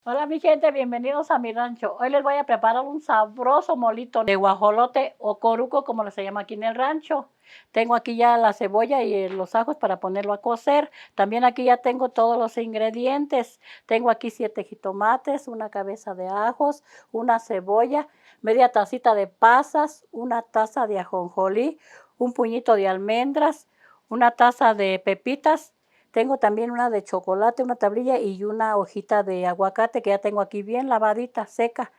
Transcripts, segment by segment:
Hola mi gente, bienvenidos a mi rancho. Hoy les voy a preparar un sabroso molito de guajolote o coruco, como se llama aquí en el rancho. Tengo aquí ya la cebolla y los ajos para ponerlo a cocer. También aquí ya tengo todos los ingredientes. Tengo aquí 7 jitomates, una cabeza de ajos, una cebolla, media tacita de pasas, una taza de ajonjolí, un puñito de almendras, una taza de pepitas. Tengo también una de chocolate, una tablilla y una hojita de aguacate que ya tengo aquí bien lavadita, seca.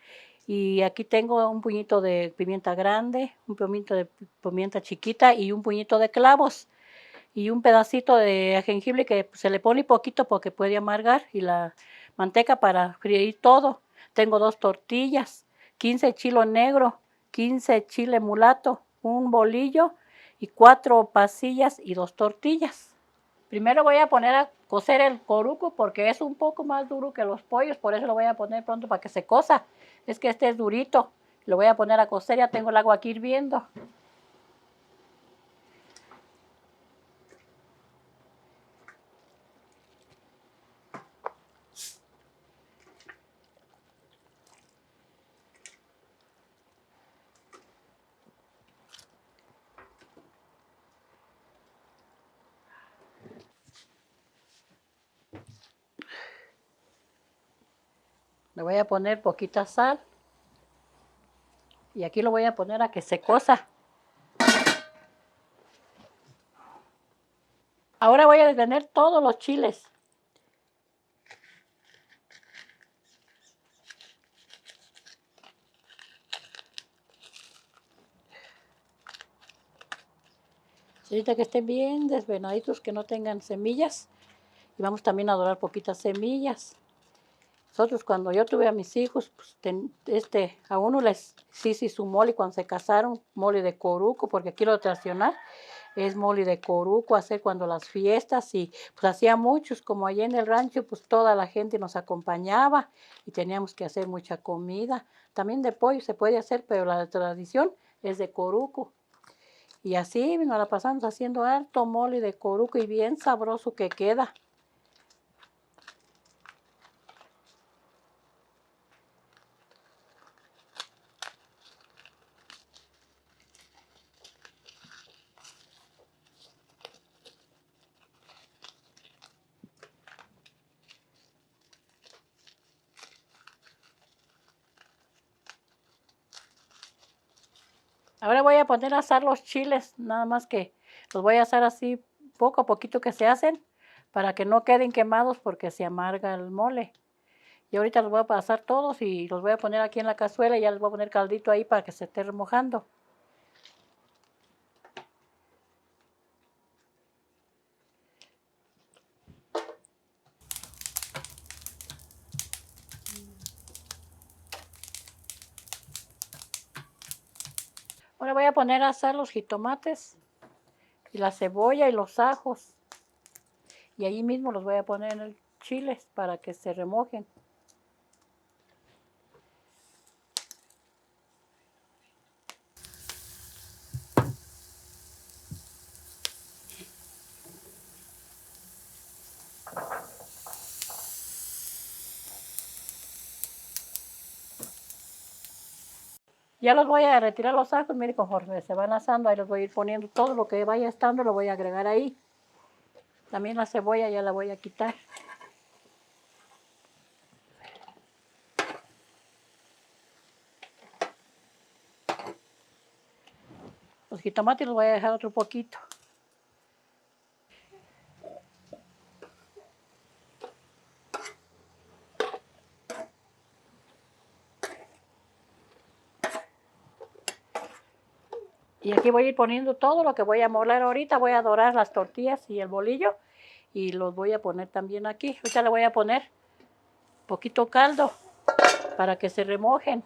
Y aquí tengo un puñito de pimienta grande, un puñito de pimienta chiquita y un puñito de clavos. Y un pedacito de jengibre que se le pone poquito porque puede amargar. Y la manteca para freír todo. Tengo 2 tortillas, 15 chile negro, 15 chile mulato, un bolillo y 4 pasillas y 2 tortillas. Primero voy a poner a cocer el coruco porque es un poco más duro que los pollos, por eso lo voy a poner pronto para que se cosa. Es que este es durito. Lo voy a poner a cocer, ya tengo el agua aquí hirviendo. Le voy a poner poquita sal y aquí lo voy a poner a que se cosa. Ahora voy a detener todos los chiles. Ahorita que estén bien desvenaditos, que no tengan semillas. Y vamos también a dorar poquitas semillas. Nosotros cuando yo tuve a mis hijos, pues, a uno les hice su mole cuando se casaron, mole de coruco, porque aquí lo tradicional es mole de coruco, hacer cuando las fiestas y pues hacía muchos, como allá en el rancho, pues toda la gente nos acompañaba y teníamos que hacer mucha comida. También de pollo se puede hacer, pero la tradición es de coruco. Y así nos la pasamos haciendo harto mole de coruco y bien sabroso que queda. Ahora voy a poner a asar los chiles, nada más que los voy a asar así poco a poquito que se hacen para que no queden quemados porque se amarga el mole. Y ahorita los voy a pasar todos y los voy a poner aquí en la cazuela y ya les voy a poner caldito ahí para que se esté remojando. Ahora voy a poner a asar los jitomates y la cebolla y los ajos. Y ahí mismo los voy a poner en el chiles para que se remojen. Ya los voy a retirar los ajos, mire, conforme se van asando, ahí los voy a ir poniendo todo lo que vaya estando, lo voy a agregar ahí. También la cebolla ya la voy a quitar. Los jitomates los voy a dejar otro poquito. Y aquí voy a ir poniendo todo lo que voy a moler ahorita. Voy a dorar las tortillas y el bolillo. Y los voy a poner también aquí. Ahorita le voy a poner poquito caldo para que se remojen.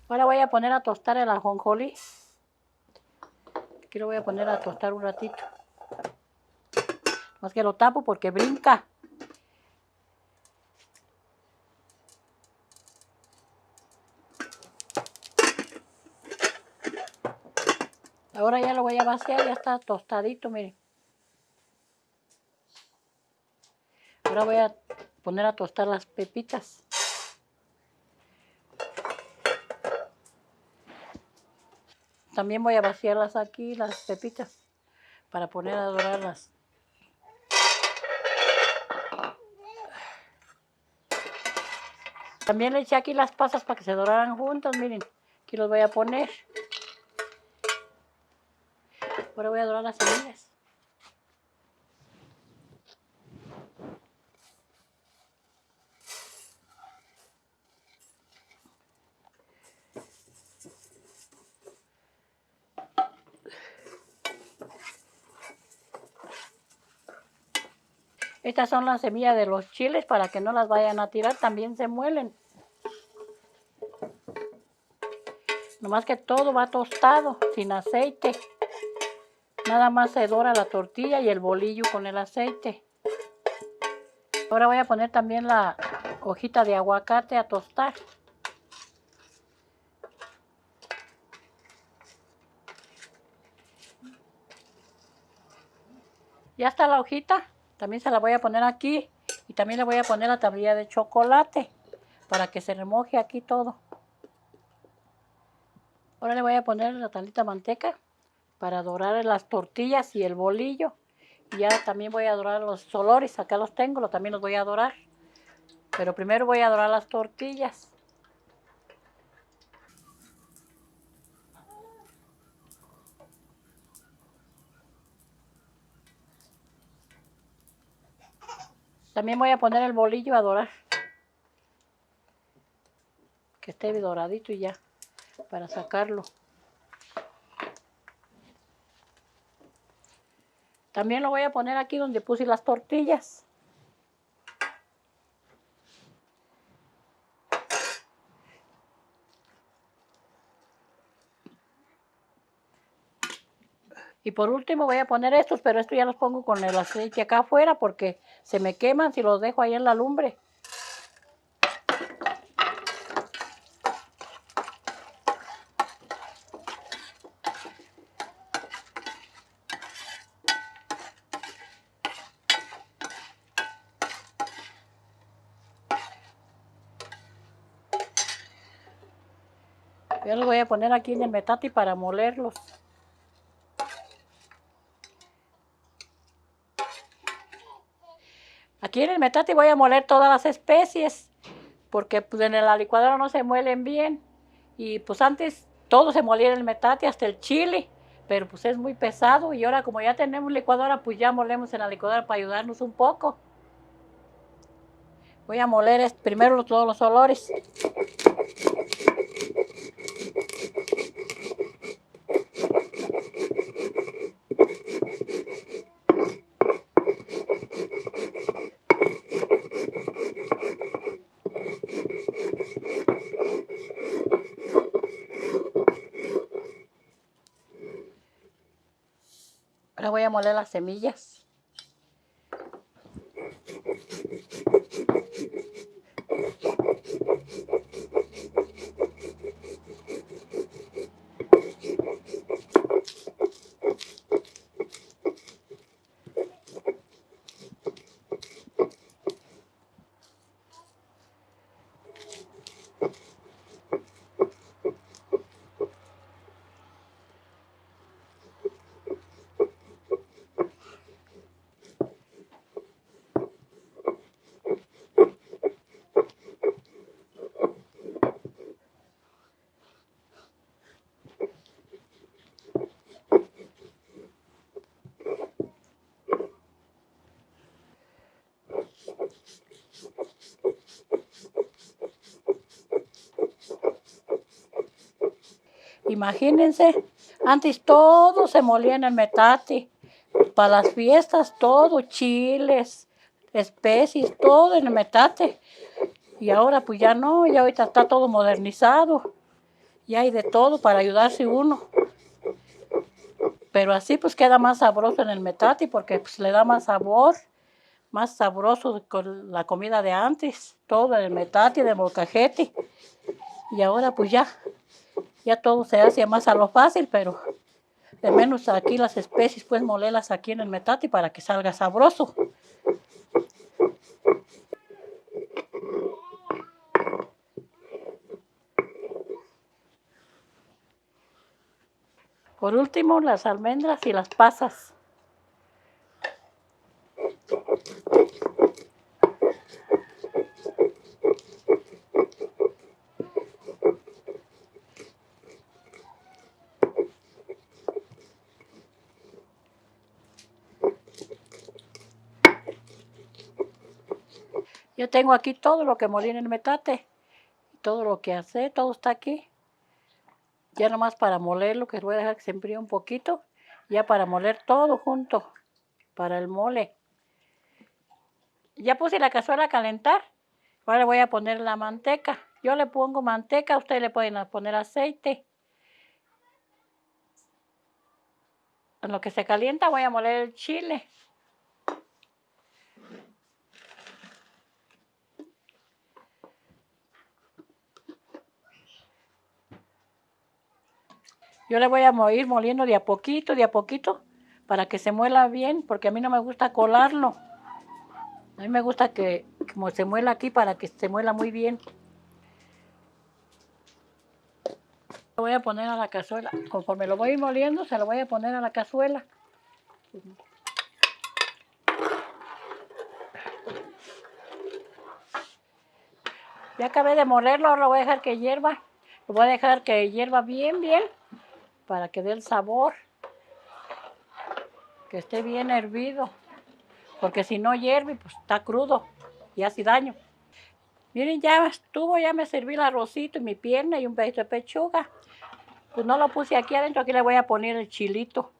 Ahora voy a poner a tostar el ajonjolí. Aquí lo voy a poner a tostar un ratito. Más que lo tapo porque brinca. Ahora ya lo voy a vaciar, ya está tostadito, miren. Ahora voy a poner a tostar las pepitas. También voy a vaciarlas aquí, las pepitas, para poner a dorarlas. También le eché aquí las pasas para que se doraran juntas, miren. Aquí los voy a poner. Ahora voy a dorar las semillas. Estas son las semillas de los chiles para que no las vayan a tirar, también se muelen. Nomás que todo va tostado, sin aceite. Nada más se dora la tortilla y el bolillo con el aceite. Ahora voy a poner también la hojita de aguacate a tostar. Ya está la hojita, también se la voy a poner aquí y también le voy a poner la tablilla de chocolate para que se remoje aquí todo. Ahora le voy a poner la tantita manteca para dorar las tortillas y el bolillo. Y ya también voy a dorar los solores, acá los tengo, también los voy a dorar. Pero primero voy a dorar las tortillas. También voy a poner el bolillo a dorar. Que esté doradito y ya, para sacarlo. También lo voy a poner aquí donde puse las tortillas. Y por último voy a poner estos, pero estos ya los pongo con el aceite acá afuera porque se me queman si los dejo ahí en la lumbre. Yo los voy a poner aquí en el metate para molerlos. Aquí en el metate voy a moler todas las especies, porque pues, en la licuadora no se muelen bien. Y pues antes todo se molía en el metate, hasta el chile, pero pues es muy pesado. Y ahora como ya tenemos licuadora, pues ya molemos en la licuadora para ayudarnos un poco. Voy a moler primero todos los olores. Ahora voy a moler las semillas. Imagínense, antes todo se molía en el metate. Para las fiestas, todo, chiles, especies, todo en el metate. Y ahora pues ya no, ya ahorita está todo modernizado. Ya hay de todo para ayudarse uno. Pero así pues queda más sabroso en el metate porque pues le da más sabor, más sabroso con la comida de antes. Todo en el metate, de molcajete. Y ahora pues ya todo se hace más a lo fácil, pero De menos aquí las especies, pues molerlas aquí en el metate para que salga sabroso. Por último, las almendras y las pasas. Yo tengo aquí todo lo que molí en el metate. Todo lo que hace, todo está aquí. Ya nomás para molerlo, que voy a dejar que se enfríe un poquito. Ya para moler todo junto, para el mole. Ya puse la cazuela a calentar. Ahora le voy a poner la manteca. Yo le pongo manteca, ustedes le pueden poner aceite. En lo que se calienta voy a moler el chile. Yo le voy a ir moliendo de a poquito, para que se muela bien, porque a mí no me gusta colarlo. A mí me gusta que como se muela aquí para que se muela muy bien. Lo voy a poner a la cazuela. Conforme lo voy a ir moliendo, se lo voy a poner a la cazuela. Ya acabé de molerlo, ahora lo voy a dejar que hierva. Lo voy a dejar que hierva bien, para que dé el sabor. Que esté bien hervido. Porque si no hierve, pues está crudo y hace daño. Miren, ya estuvo, ya me serví el arrocito y mi pierna y un pedacito de pechuga. Pues no lo puse aquí adentro, aquí le voy a poner el chilito.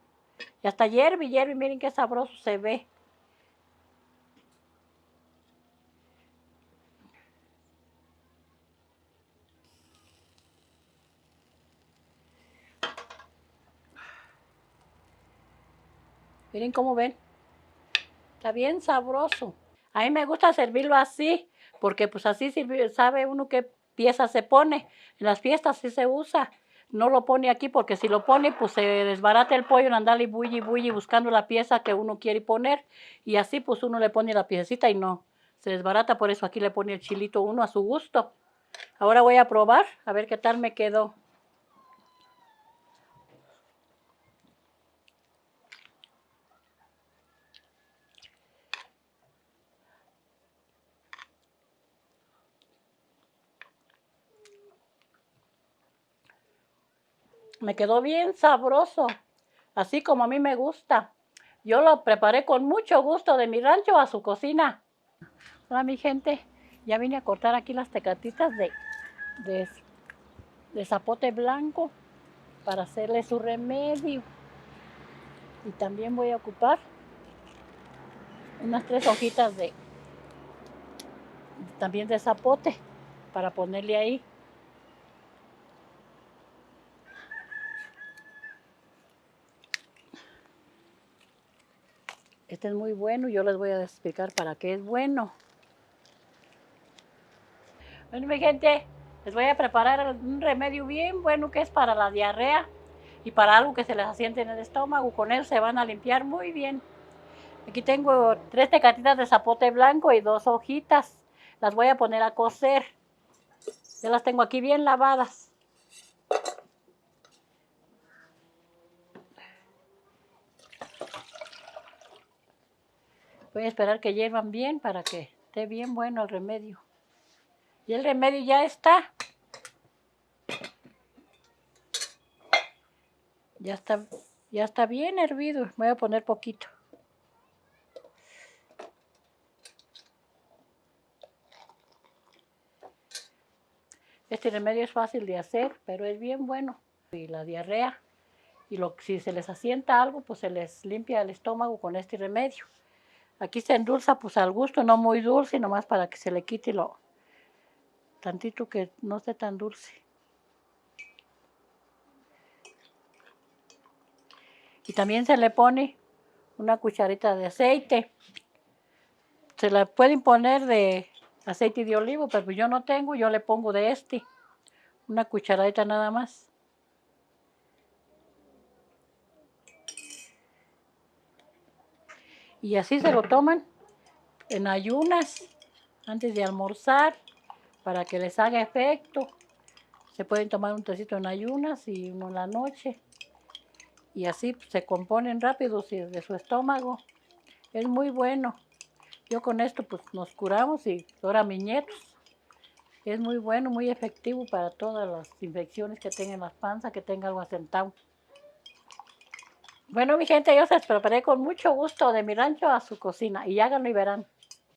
Y hasta hierve, miren qué sabroso se ve. Miren cómo ven. Está bien sabroso. A mí me gusta servirlo así, porque pues así sabe uno qué pieza se pone. En las fiestas sí se usa. No lo pone aquí porque si lo pone, pues se desbarata el pollo en andarle bulli buscando la pieza que uno quiere poner. Y así pues uno le pone la piecita y no se desbarata. Por eso aquí le pone el chilito uno a su gusto. Ahora voy a probar, a ver qué tal me quedó. Me quedó bien sabroso, así como a mí me gusta. Yo lo preparé con mucho gusto de mi rancho a su cocina. Hola mi gente, ya vine a cortar aquí las tecatitas de, de zapote blanco para hacerle su remedio. Y también voy a ocupar unas 3 hojitas también de zapote para ponerle ahí. Este es muy bueno y yo les voy a explicar para qué es bueno. Bueno, mi gente, les voy a preparar un remedio bien bueno que es para la diarrea y para algo que se les asiente en el estómago. Con él se van a limpiar muy bien. Aquí tengo 3 tecatitas de zapote blanco y 2 hojitas. Las voy a poner a cocer. Ya las tengo aquí bien lavadas. Voy a esperar que hiervan bien para que esté bien bueno el remedio. Y el remedio ya está. Ya está bien hervido. Voy a poner poquito. Este remedio es fácil de hacer, pero es bien bueno. Y la diarrea, si se les asienta algo, pues se les limpia el estómago con este remedio. Aquí se endulza pues al gusto, no muy dulce, nomás para que se le quite lo tantito que no esté tan dulce. Y también se le pone una cucharita de aceite. Se la pueden poner de aceite de olivo, pero pues yo no tengo, yo le pongo de este. Una cucharadita nada más. Y así se lo toman en ayunas, antes de almorzar, para que les haga efecto. Se pueden tomar un tecito en ayunas y uno en la noche. Y así se componen rápido de su estómago. Es muy bueno. Yo con esto pues nos curamos y ahora mis nietos. Es muy bueno, muy efectivo para todas las infecciones que tengan las panzas, que tenga algo asentado. Bueno, mi gente, yo se los preparé con mucho gusto de mi rancho a su cocina y háganlo y verán.